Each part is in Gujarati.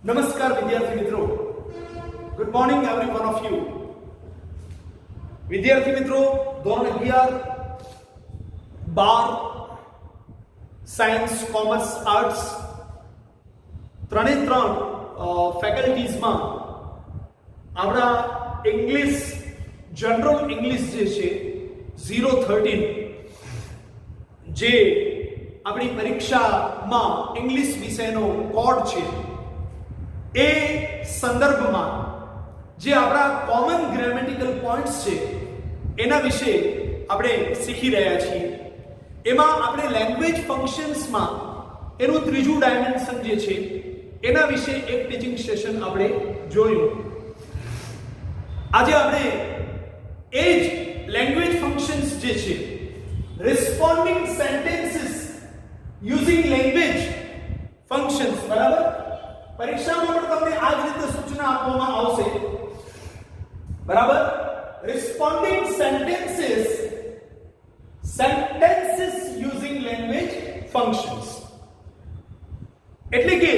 નમસ્કાર વિદ્યાર્થી મિત્રો, good morning every one of you. વિદ્યાર્થી મિત્રો, ધોરણ 11, 12 સાયન્સ, કોમર્સ, આર્ટ્સ ત્રણે ફેકલ્ટીઝમાં આપણા ઇંગ્લિશ જનરલ ઇંગ્લિશ જે છે 013 જે આપણી પરીક્ષામાં ઇંગ્લિશ વિષયનો કોડ છે એ સંદર્ભમાં જે આપણા કોમન ગ્રામેટિકલ પોઈન્ટ્સ છે એના વિશે આપણે શીખી રહ્યા છીએ. એમાં આપણે લેંગ્વેજ ફંક્શન્સમાં એનું ત્રીજું ડાયમેન્શન જે છે એના વિશે એક ટીચિંગ સેશન આપણે જોયું. આજે આપણે એ જ લેંગ્વેજ ફંક્શન્સ જે છે responding sentences using language functions, બરાબર, પરીક્ષામાં પણ તમને આ જ રીતે સૂચના આપવામાં આવશે, બરાબર. Responding sentences using language functions એટલે કે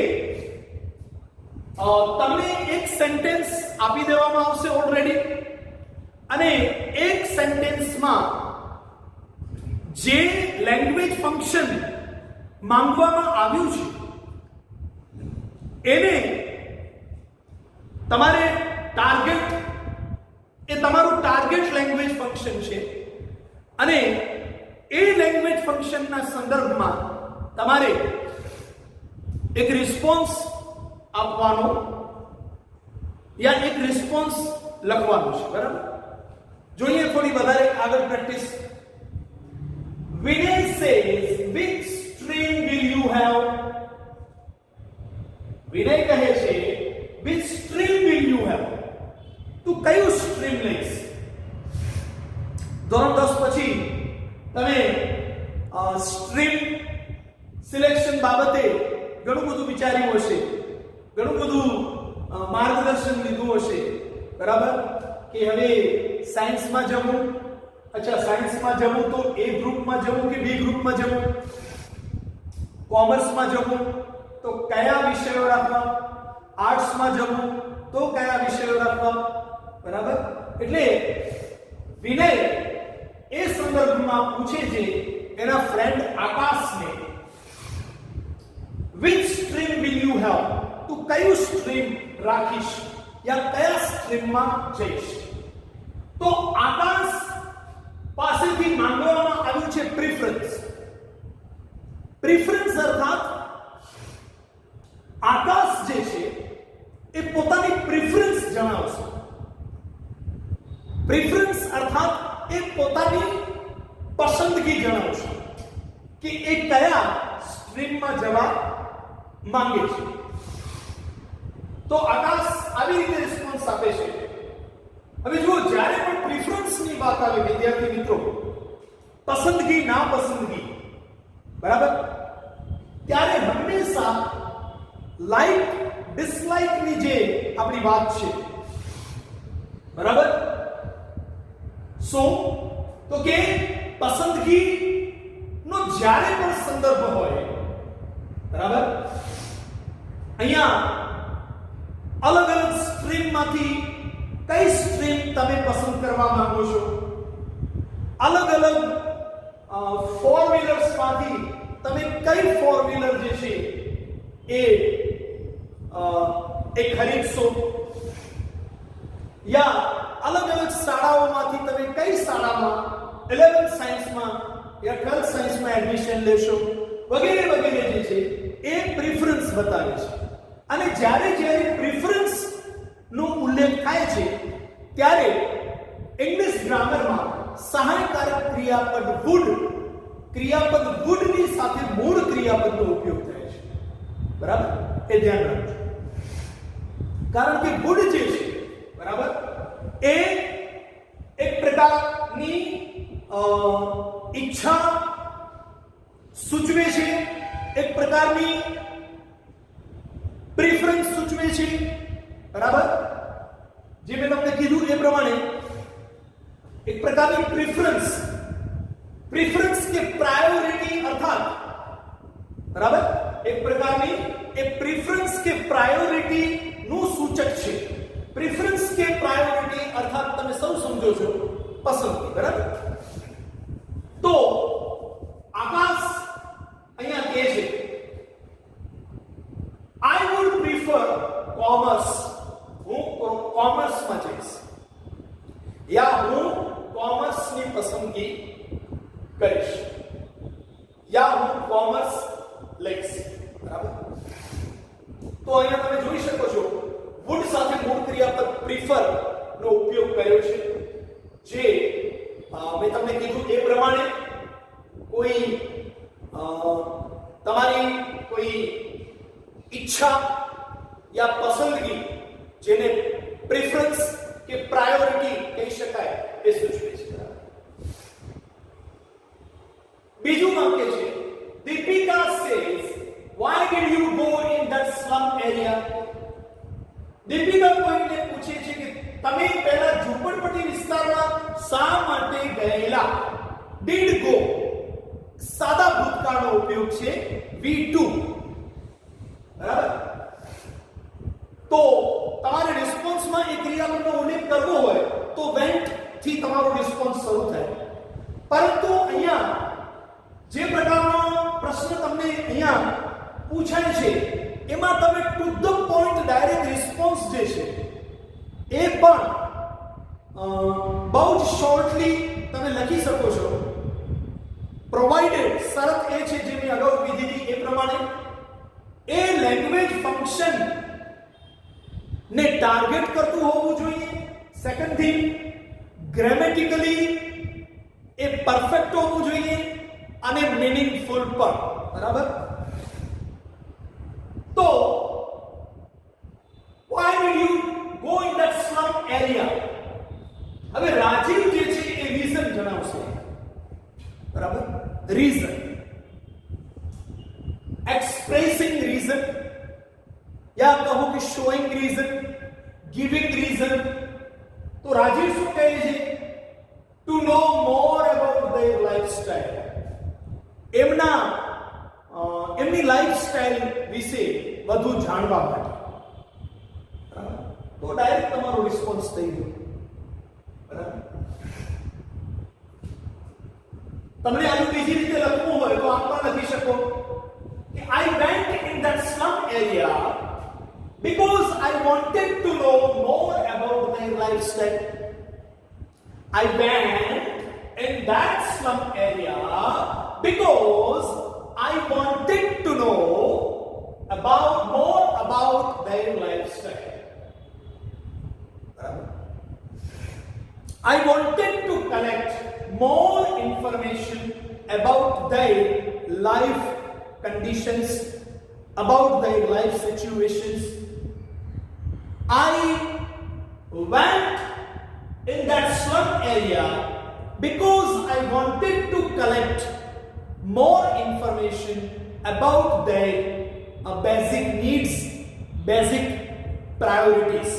તમને એક સેન્ટેન્સ આપી દેવામાં આવશે ઓલરેડી, અને એક સેન્ટેન્સમાં જે લેંગ્વેજ ફંક્શન માંગવામાં આવ્યું છે એને તમારે ટાર્ગેટ, એ તમારું ટાર્ગેટ લેંગ્વેજ ફંક્શન છે, અને એ લેંગ્વેજ ફંક્શનના સંદર્ભમાં તમારે એક રિસ્પોન્સ આપવાનો યા એક રિસ્પોન્સ લખવાનો છે, બરાબર. જોઈએ થોડી વધારે આગળ practice. Vinay says which stream will you have? વિનય કહે છે which stream will you have? તું કયું સ્ટ્રીમ લઈશ? ધોરણ 10 પછી તમે સ્ટ્રીમ સિલેક્શન બાબતે ઘણું બધું વિચાર્યું હશે, ઘણું બધું માર્ગદર્શન લીધું હશે, બરાબર, કે હવે સાયન્સમાં જવું, અચ્છા સાયન્સમાં જવું તો એ ગ્રુપમાં જવું કે બી ગ્રુપમાં જવું, કોમર્સમાં જવું તો કયા વિષયો રાખવા, આર્ટ્સમાં જવું તો કયા વિષયો રાખવા, બરાબર. એટલે વિનય એ સંદર્ભમાં પૂછે છે એના ફ્રેન્ડ આકાશને, which stream will you have? તું કયું સ્ટ્રીમ રાખીશ યા કયા સ્ટ્રીમમાં જઈશ? તો આકાશ પાસેથી માંગવામાં આવ્યું છે પ્રિફરન્સ. પ્રિફરન્સ અર્થાત આકાશ જે છે એ પોતાની પ્રિફરન્સ જણાવશે. પ્રિફરન્સ અર્થાત એ પોતાની પસંદગી જણાવશે કે એ કયા સ્ટ્રીમમાં જવા માંગે છે. તો આકાશ આવી રીતે રિસ્પોન્સ આપે છે. હવે જુઓ, જ્યારે પણ પ્રિફરન્સની વાત આવે વિદ્યાર્થી મિત્રો, પસંદગી ના પસંદગી, બરાબર, ત્યારે હંમેશા લાઈક ડિસલાઈક ની જે આપણી વાત છે, બરાબર, તો કે પસંદગી નો જ્યારે પણ સંદર્ભ હોય, બરાબર, અહીંયા અલગ અલગ સ્ટ્રીમમાંથી કઈ સ્ટ્રીમ તમે પસંદ કરવા માંગો છો, અલગ અલગ ફોર વ્હીલર્સ માંથી તમે કઈ ફોર વ્હીલર જે છે એ ખરીદશો, યા અલગ અલગ શાળાઓમાંથી તમે કઈ શાળામાં 11th સાયન્સમાં યા 12th સાયન્સમાં એડમિશન લેશો, વગેરે વગેરે જે છે એ પ્રિફરન્સ બતાવે છે. અને જ્યારે પ્રિફરન્સ નો ઉલ્લેખ થાય છે ત્યારે ઇંગ્લિશ ગ્રામરમાં સહાયકારક ક્રિયાપદ વુડ ની સાથે મૂળ ક્રિયાપદનો ઉપયોગ થાય છે, બરાબર, એ ધ્યાન રાખજો. કારણ કે વુડ જે છે, બરાબર, એ એક પ્રકારની ઈચ્છા સૂચવે છે, એક પ્રકારની પ્રેફરન્સ સૂચવે છે, બરાબર. જે મેં તમને કીધું એ પ્રમાણે એક પ્રકારની પ્રેફરન્સ કે પ્રાયોરિટી અર્થાત, બરાબર, એક પ્રકારની એ પ્રિફરન્સ કે પ્રાયોરિટી નું સૂચક છે. પ્રિફરન્સ કે પ્રાયોરિટી અર્થાત તમે સૌ સમજો છો પસંદગી, બરાબર? તો આકાશ અહીંયા કહે છે આઈ વુડ પ્રિફર કોમર્સ, હું કોમર્સમાં જઈશ, યા હું કોમર્સની પસંદગી કરીશ, યા હું કોમર્સ લઈશ, બરાબર? તો અહીંયા તમે જોઈ શકો છો વુડ સાથે મૂળ ક્રિયાપદ પ્રિફર નો ઉપયોગ કર્યો છે. જે મેં તમને કીધું એ પ્રમાણે કોઈ તમારી કોઈ ઈચ્છા યા પસંદગી, જેને પ્રેફરન્સ કે પ્રાયોરિટી કહી શકાય, એ સૂચવે છે. બીજું વાક્ય છે Deepika says why did you go in that slum area? Deepika કોઈને પૂછે છે કે તમે પહેલા ઝૂંપડપટ્ટી વિસ્તારમાં શા માટે ગયેલા? did go સાદા ભૂતકાળનો ઉપયોગ છે V2, બરાબર? તો તમારે રિસ્પોન્સમાં એ ક્રિયાપદનો ઉલ્લેખ કરવો હોય તો વેન્ટ થી તમારો રિસ્પોન્સ શરૂ થાય. પરંતુ અહીંયા જે પ્રકારનો પ્રશ્ન તમને અહીંયા પૂછાય છે એમાં તમે to the point direct response જે છે એ પણ બહુ જ શોર્ટલી તમે લખી શકો છો, પ્રોવાઇડેડ શરત એ છે જે મેં અગાઉ કીધી હતી એ પ્રમાણે એ લેંગ્વેજ ફંક્શન ને ટાર્ગેટ કરતું હોવું જોઈએ. સેકન્ડ થિંગ, ગ્રામેટિકલી એ પરફેક્ટ હોવું જોઈએ અને મીનિંગફુલ પણ, બરાબર? તો why did you go in that slum area? હવે રાજીવ જે છે એ રીઝન જણાવશે, બરાબર? રીઝન, એક્સપ્રેસિંગ રીઝન, યા કહો કે શોઈંગ રીઝન, ગિવિંગ રીઝન. તો રાજીવ શું કહે છે? To know more about their lifestyle, એમની લાઈફસ્ટાઈલ વિશે વધુ જાણવા માટે. તો ડાયરેક્ટ તમારો રિસ્પોન્સ થઈ ગયો, બરાબર? તમને આનું બીજી રીતે લખવું હોય તો આમ પણ લખી શકો કે I went in that slum area because I wanted to know more about their lifestyle. I went in that slum area because I wanted to know more about their lifestyle. I wanted to collect more information about their life conditions, about their life situations. I went in that slum area because I wanted to collect more information about their basic needs, basic priorities,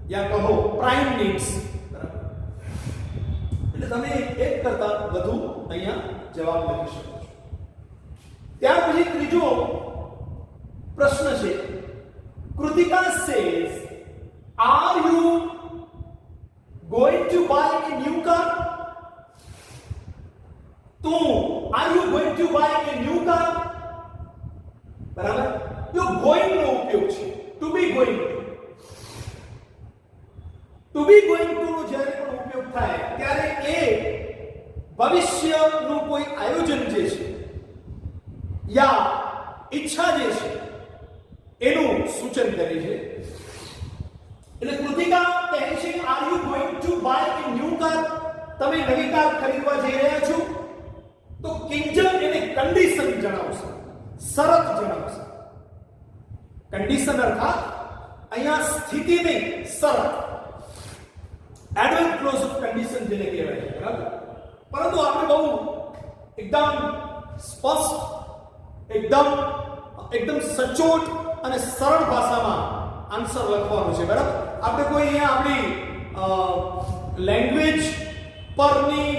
या कहो prime needs. એટલે તમે એક કરતા વધુ અહીંયા જવાબ લખી શકો છો. ત્યાર પછી ત્રીજો પ્રશ્ન છે Kritika says are you going to buy a new car? તો are you going to buy a new car? બરાબર? જો going નો ઉપયોગ છે to be going to be going to નો જ્યારે પણ ઉપયોગ થાય ત્યારે એ ભવિષ્યનું કોઈ આયોજન જે છે યા ઈચ્છા જે છે એનું સૂચન કરે છે. એટલે કૃતિકા કહે છે are you going to buy a new car? તમે નવી કાર ખરીદવા જઈ રહ્યા છો? તો કિંજલ એને કન્ડિશન જણાવશે, શરત જણાવશે. કન્ડિશન અર્થાત અહીંયા સ્થિતિ નહીં, શરત, એડવર્બ ક્લોઝ ઓફ કન્ડિશન જેને કહેવાય છે, બરાબર? પરંતુ આપણે બહુ એકદમ સ્પષ્ટ, એકદમ સચોટ અને સરળ ભાષામાં આન્સર લખવાનો છે, બરાબર? આપણે કોઈ અહીંયા આપણી લેંગ્વેજ પરની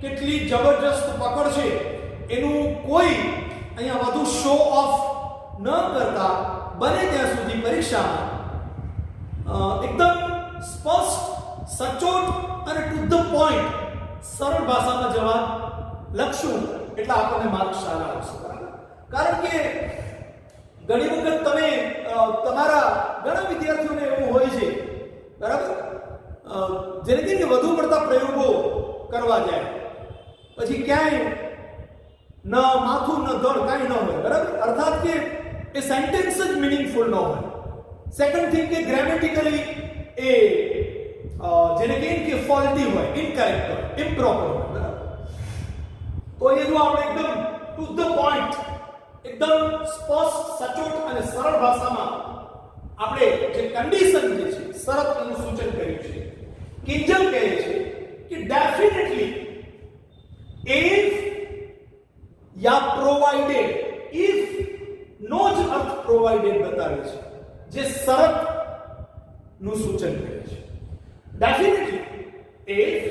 કેટલી જબરજસ્ત પકડ છે એનું કોઈ અહીંયા વધુ શો ઓફ ન કરતા બને ત્યાં સુધી પરીક્ષામાં એકદમ સ્પષ્ટ, સચોટ અને ટુ ધ પોઈન્ટ સરળ ભાષામાં જવાબ લખશું એટલે આપણને માર્ક સારા આવશે. બરાબર? કારણ કે ઘણી વખત તમે તમારા ઘણા વિદ્યાર્થીઓને એવું હોય છે, બરાબર, જેને કે વધુ પડતા પ્રયોગો કરવા જાય પછી ક્યાંય ન માથું ન ધડ કાંઈ ન હોય. બરાબર? અર્થાત કે એ સેન્ટેન્સ જ મિનિંગફુલ ન હોય. સેકન્ડ થિંગ કે ગ્રામેટિકલી એ જેને કે ફોલ્ટી હોય, ઇનકરેક્ટ હોય, ઇમ્પ્રોપર હોય. બરાબર? તો એ જો આપણે એકદમ ટુ ધ પોઈન્ટ, એકદમ સ્પષ્ટ, સચોટ અને સરળ ભાષામાં આપણે જે કન્ડિશન જે છે, શરતનું સૂચન કર્યું છે, કિંજલ કહે છે કે definitely if yeah provided, if નો જ અર્થ પ્રોવાઇડેડ બતાવે છે, જે શરત નું સૂચન કરે છે. Definitely if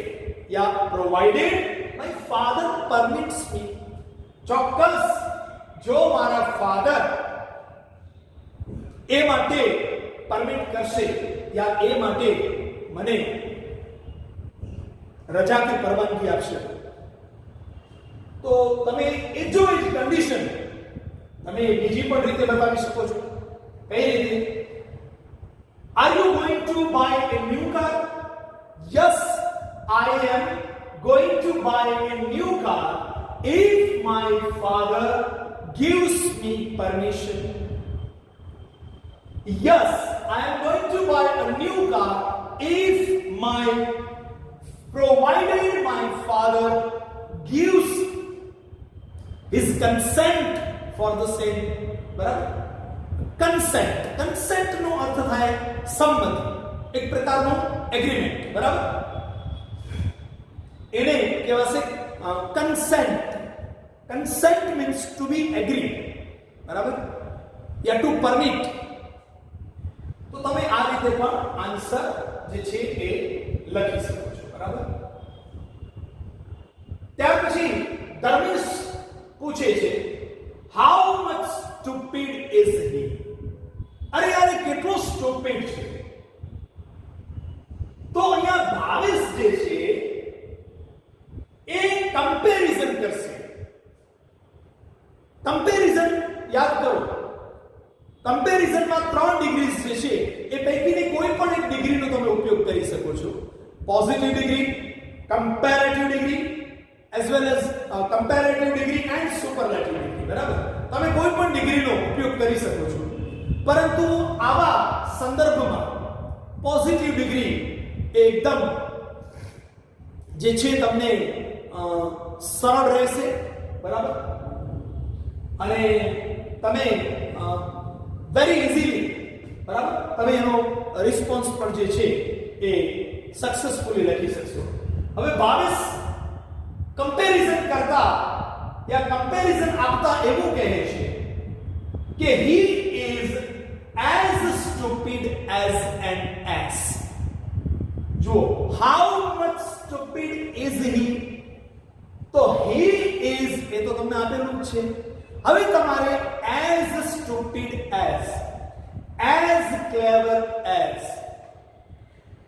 yeah provided my father permits me, ચોક્કસ જો મારા ફાધર એ માટે પરમિટ કરશે યા એ માટે મને રજા કે પરવાનગી આપશે, તો તમે એ જો એ કન્ડિશન તમે બીજી પણ રીતે બતાવી શકો છો. કઈ રીતે? Are you going to buy a new car? Yes, I am going to buy a new car if my father gives me permission. Yes, I am going to buy a new car if provided my father gives his consent for the same. બરાબર? consent નો અર્થ થાય સંમતિ, એક પ્રકારનો એગ્રીમેન્ટ. બરાબર? એને કહેવાશે consent means to be agreed. બરાબર? યા ટુ પરમિટ. તો તમે આ રીતે પણ આન્સર જે છે એ લખી શકો છો. બરાબર? ત્યાર પછી ધર્મેશ પૂછે છે how much stupid is he? અરે યાર કેટલો સ્ટુપિડ છે. તો અહીંયા ભાવેશ જે છે એ કમ્પેરિઝન કરશે. કમ્પેરિઝન યાદ કરો, કમ્પેરિઝનમાં 3 ડિગ્રીઝ જે છે એ પૈકીની કોઈ પણ એક ડિગ્રીનો તમે ઉપયોગ કરી શકો છો. Positive degree, comparative degree, as well as comparative degree and superlative degree. બરાબર? તમે કોઈ પણ ડિગ્રીનો ઉપયોગ કરી શકો છો, પરંતુ આવા સંદર્ભમાં પોઝિટિવ ડિગ્રી એકદમ જે છે તમને સરળ રહેશે. બરાબર? અને તમે વેરી ઇઝીલી, બરાબર, તમે એનો રિસ્પોન્સ પણ જે છે એ સક્સેસફુલી લખી શકશો. હવે ભાવેશ કમ્પેરિઝન કરતા યા કમ્પેરિઝન આપતા એવું કહે છે કે he is as stupid as an ass. જો how much stupid is he? તો he is એ તો તમને આપેલું જ છે. હવે તમારે as stupid as clever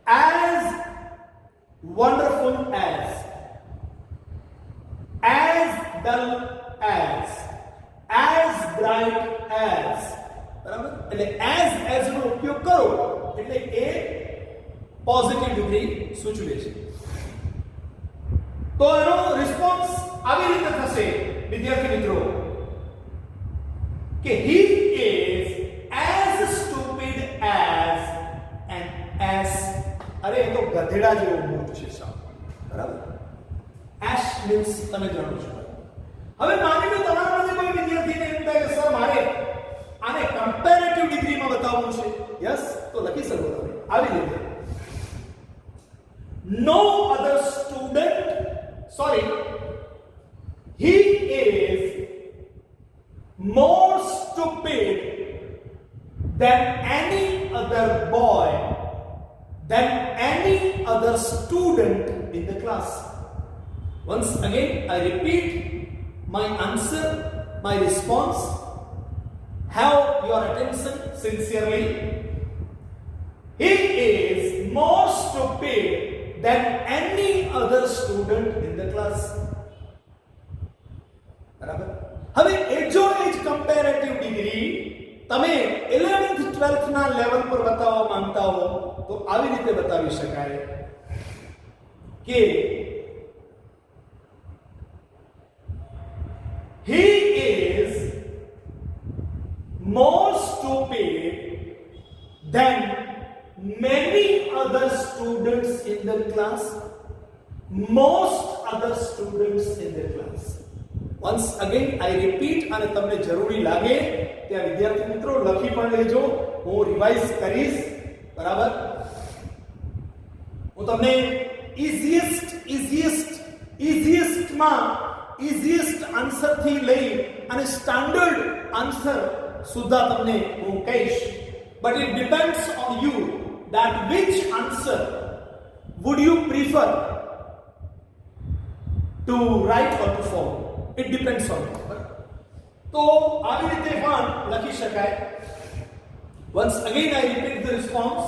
as wonderful as dull as bright as. બરાબર? એટલે as નો ઉપયોગ કરો એટલે એ પોઝિટિવ ડિગ્રી સૂચવે છે. તો એનો રિસ્પોન્સ આવી રીતે થશે વિદ્યાર્થી મિત્રો કે he is as stupid as an ass. અરે એ તો ગધેડા જેવો મૂર્ખ છે સાહેબ. બરાબર? ass means તમે જાણો છો. હવે માની લો તમારામાંથી કોઈ વિદ્યાર્થીને એમ કહે કે સર મારે આને કમ્પેરેટિવ ડિગ્રીમાં બતાવવું છે. યસ, તો લખી શકો તમે આવી રીતે. No other student, he is more stupid than any other boy, than any other student in the class. Once again, I repeat my answer, my response. have your attention sincerely. He is more stupid than any other student in the class. બરાબર. હવે એ જ કમ્પેરેટિવ ડિગ્રી તમે 11th 12th ના લેવલ પર બતાવવા માંગતા હો તો આવી રીતે બતાવી શકાય કે he is more stupid than many other students in the class. Most other students in the class. Once again I repeat, અને તમને જરૂરી લાગે ત્યાં વિદ્યાર્થી મિત્રો લખી પણ લેજો, હું રિવાઇઝ કરીશ. બરાબર. હું તમને ઇઝીએસ્ટ આન્સર થી લઈ અને સ્ટાન્ડર્ડ આન્સર સુધા તમને હું કહીશ. But it depends on you that which answer would you prefer to write or to form. It depends on you. તો આવી રીતે પણ લખી શકાય. Once again I repeat the response.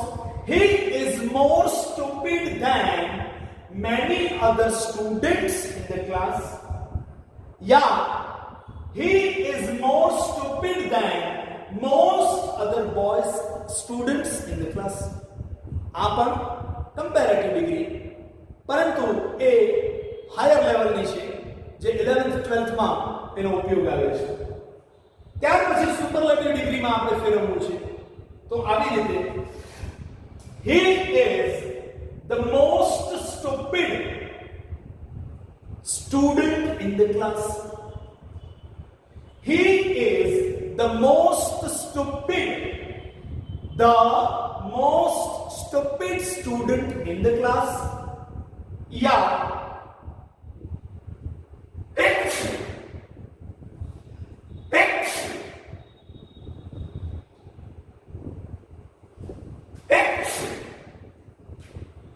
He is more stupid than many other students in the class. Yeah, he is more stupid than most other boys students in the class. આ પણ comparative degree, પરંતુ એ હાયર લેવલની છે જે 11th 12th માં એનો ઉપયોગ આવે છે. ત્યાર પછી સુપરલેટિવ ડિગ્રીમાં આપણે ફેરવવું છે. તો આવી રીતે he is the most stupid student in the class. He is the most stupid student in the class. Yeah.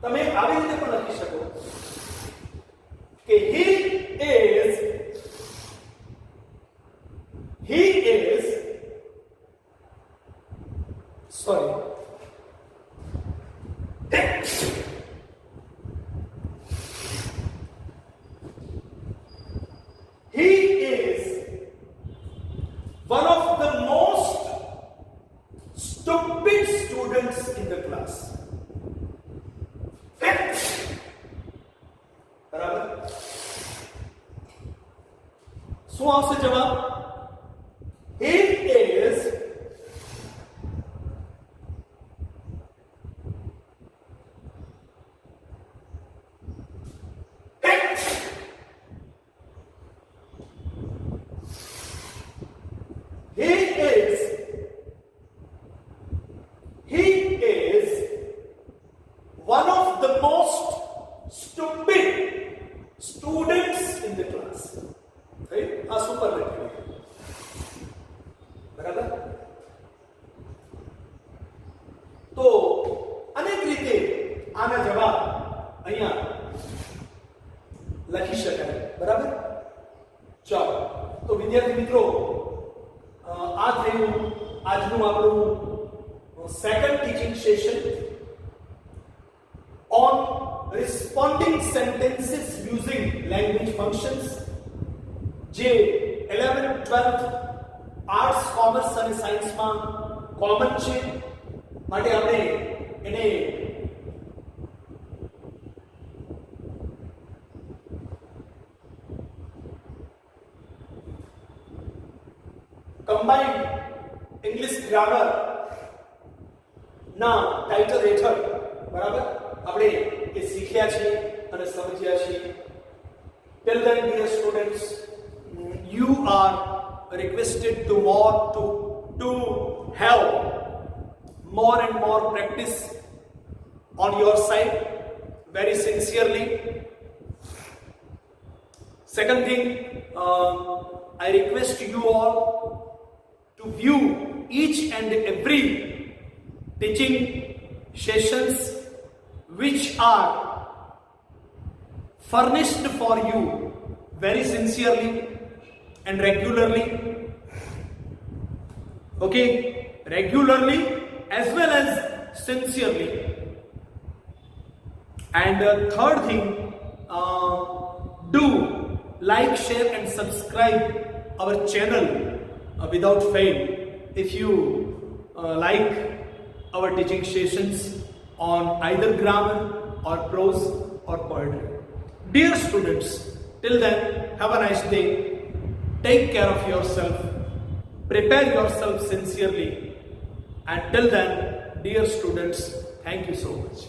તમે આવી રીતે પણ લખી શકો કે he is sorry he is one of the most stupid students in the class. બરાબર. શું આવશે જવાબ? He is one of the most stupid students in the class. Right? આ સુપરલેટિવ. બરાબર. તો અનેક રીતે આના જવાબ અહીંયા લખી શકાય. બરાબર. ચાલો તો વિદ્યાર્થી મિત્રો આ થયું આજનું આપણું second teaching session on responding sentences using language functions. જે 11th 12th આર્ટ્સ કોમર્સ અને સાયન્સમાં કોમન છે, માટે આપણે એને કમ્બાઇન્ડ ઇંગ્લિશ ગ્રામર ના ટાઇટલ હેઠળ બરાબર આપણે એ શીખ્યા છે અને સમજ્યા છે. Till then, dear students, you are requested to have more and more practice on your side, very sincerely. Second thing, I request you all to view each and every teaching sessions which are furnished for you very sincerely and regularly. Okay, regularly as well as sincerely. And third thing, do like, share and subscribe our channel without fail if you like our teaching sessions on either grammar or prose or poetry. Dear students, till then, have a nice day. Take care of yourself. Prepare yourself sincerely. And till then, dear students, thank you so much.